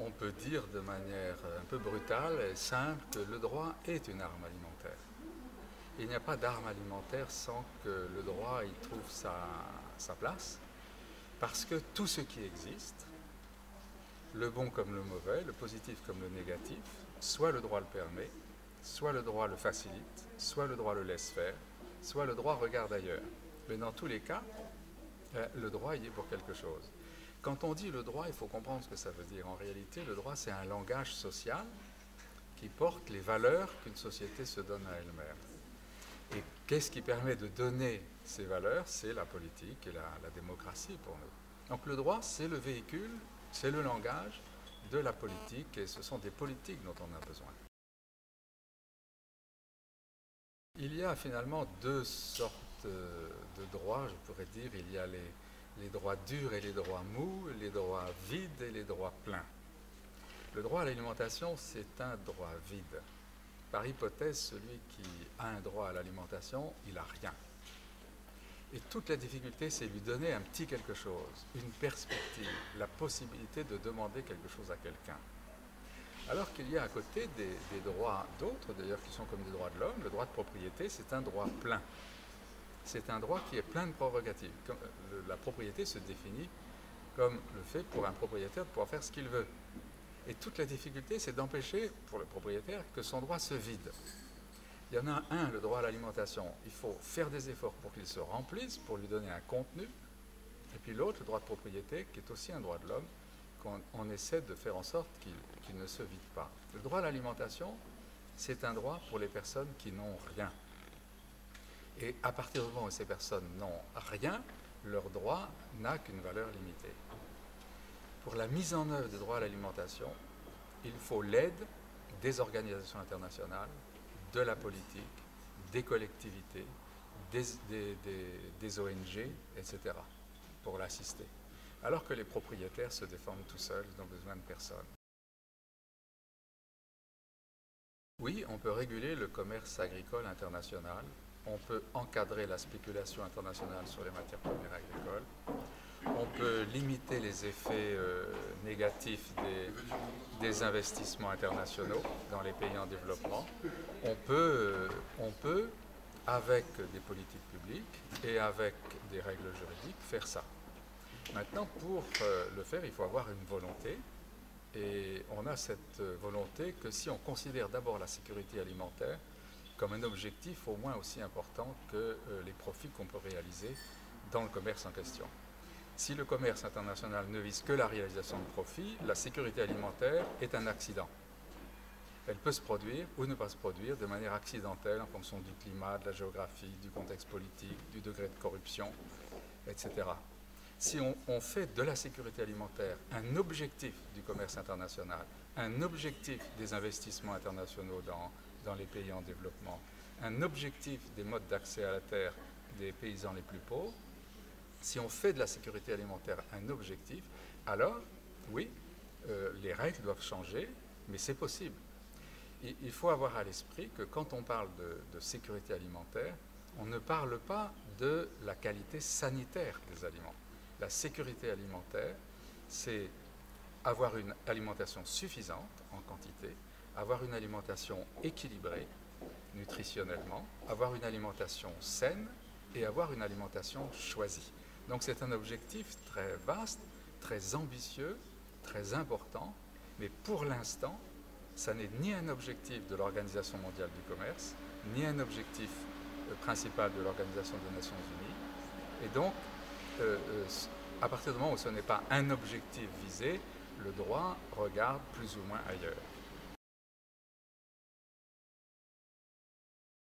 on peut dire de manière un peu brutale et simple que le droit est une arme alimentaire. Il n'y a pas d'arme alimentaire sans que le droit y trouve sa place, parce que tout ce qui existe, le bon comme le mauvais, le positif comme le négatif, soit le droit le permet, soit le droit le facilite, soit le droit le laisse faire, soit le droit regarde ailleurs. Mais dans tous les cas, le droit y est pour quelque chose. Quand on dit le droit, il faut comprendre ce que ça veut dire. En réalité, le droit, c'est un langage social qui porte les valeurs qu'une société se donne à elle-même. Et qu'est-ce qui permet de donner ces valeurs? C'est la politique et la démocratie pour nous. Donc le droit, c'est le véhicule, c'est le langage de la politique, et ce sont des politiques dont on a besoin. Il y a finalement deux sortes de droits, je pourrais dire. Il y a les droits durs et les droits mous, les droits vides et les droits pleins. Le droit à l'alimentation, c'est un droit vide. Par hypothèse, celui qui a un droit à l'alimentation, il n'a rien. Et toute la difficulté, c'est lui donner un petit quelque chose, une perspective, la possibilité de demander quelque chose à quelqu'un. Alors qu'il y a à côté des droits d'autres, d'ailleurs, qui sont comme des droits de l'homme. Le droit de propriété, c'est un droit plein. C'est un droit qui est plein de prérogatives. La propriété se définit comme le fait pour un propriétaire de pouvoir faire ce qu'il veut. Et toute la difficulté, c'est d'empêcher pour le propriétaire que son droit se vide. Il y en a un, le droit à l'alimentation. Il faut faire des efforts pour qu'il se remplisse, pour lui donner un contenu. Et puis l'autre, le droit de propriété, qui est aussi un droit de l'homme, qu'on essaie de faire en sorte qu'il ne se vide pas. Le droit à l'alimentation, c'est un droit pour les personnes qui n'ont rien. Et à partir du moment où ces personnes n'ont rien, leur droit n'a qu'une valeur limitée. Pour la mise en œuvre des droits à l'alimentation, il faut l'aide des organisations internationales, de la politique, des collectivités, des ONG, etc., pour l'assister. Alors que les propriétaires se défendent tout seuls, ils n'ont besoin de personne. Oui, on peut réguler le commerce agricole international, on peut encadrer la spéculation internationale sur les matières premières agricoles, on peut limiter les effets négatifs des investissements internationaux dans les pays en développement. On peut, avec des politiques publiques et avec des règles juridiques, faire ça. Maintenant, pour le faire, il faut avoir une volonté. Et on a cette volonté que si on considère d'abord la sécurité alimentaire comme un objectif au moins aussi important que les profits qu'on peut réaliser dans le commerce en question. Si le commerce international ne vise que la réalisation de profits, la sécurité alimentaire est un accident. Elle peut se produire ou ne pas se produire de manière accidentelle en fonction du climat, de la géographie, du contexte politique, du degré de corruption, etc. Si on fait de la sécurité alimentaire un objectif du commerce international, un objectif des investissements internationaux dans les pays en développement, un objectif des modes d'accès à la terre des paysans les plus pauvres, si on fait de la sécurité alimentaire un objectif, alors, oui, les règles doivent changer, mais c'est possible. Il faut avoir à l'esprit que quand on parle de sécurité alimentaire, on ne parle pas de la qualité sanitaire des aliments. La sécurité alimentaire, c'est avoir une alimentation suffisante en quantité, avoir une alimentation équilibrée nutritionnellement, avoir une alimentation saine et avoir une alimentation choisie. Donc c'est un objectif très vaste, très ambitieux, très important, mais pour l'instant, ça n'est ni un objectif de l'Organisation mondiale du commerce, ni un objectif principal de l'Organisation des Nations unies. Et donc, à partir du moment où ce n'est pas un objectif visé, le droit regarde plus ou moins ailleurs.